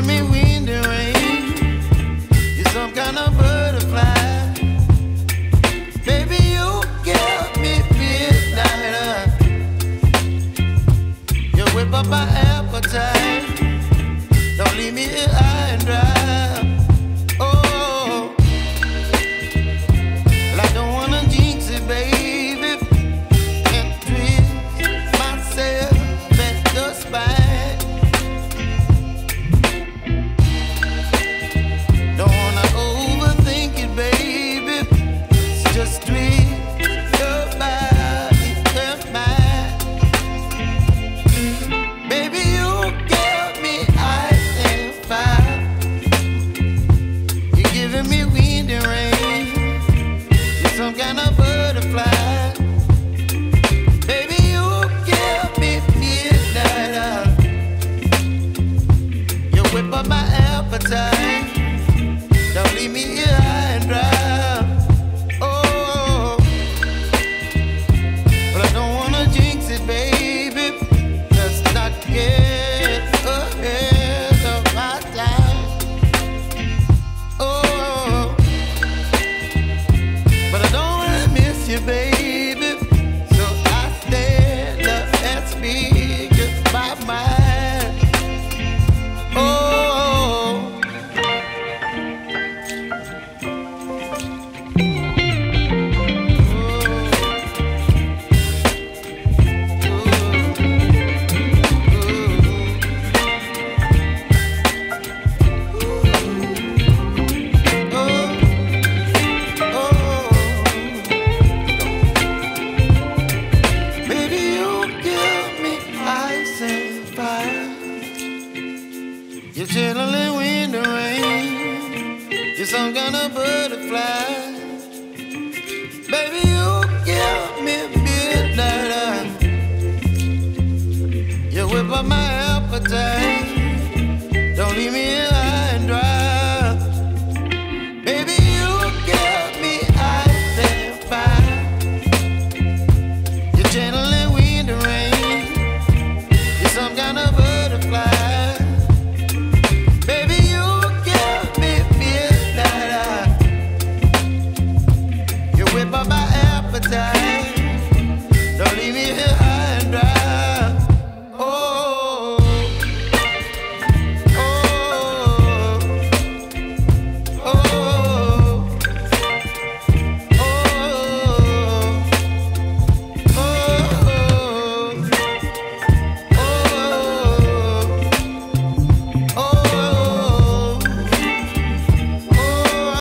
giving me wind and rain. You're some kind of butterfly. Baby, you give me midnight. You whip up my appetite. Don't leave me here high and dry. Oh, well, I don't wanna jinx it, baby. Can't twist myself at the spine. Don't wanna overthink it, baby. It's just twist your body and mine. Baby, you give me ice and fire. You're giving me wind and rain. You're some kind of butterfly. Baby, you give me midnight. You whip up my appetite. Don't leave me here high and dry. Oh, but I don't wanna jinx it, baby. Let's not get ahead of my time. Oh, but I don't wanna miss you, baby. So I stand up and speak just my mind. Oh. You're chilling wind and rain. You're some kind of butterfly. Baby, you give me midnight. You whip up my appetite. Don't leave me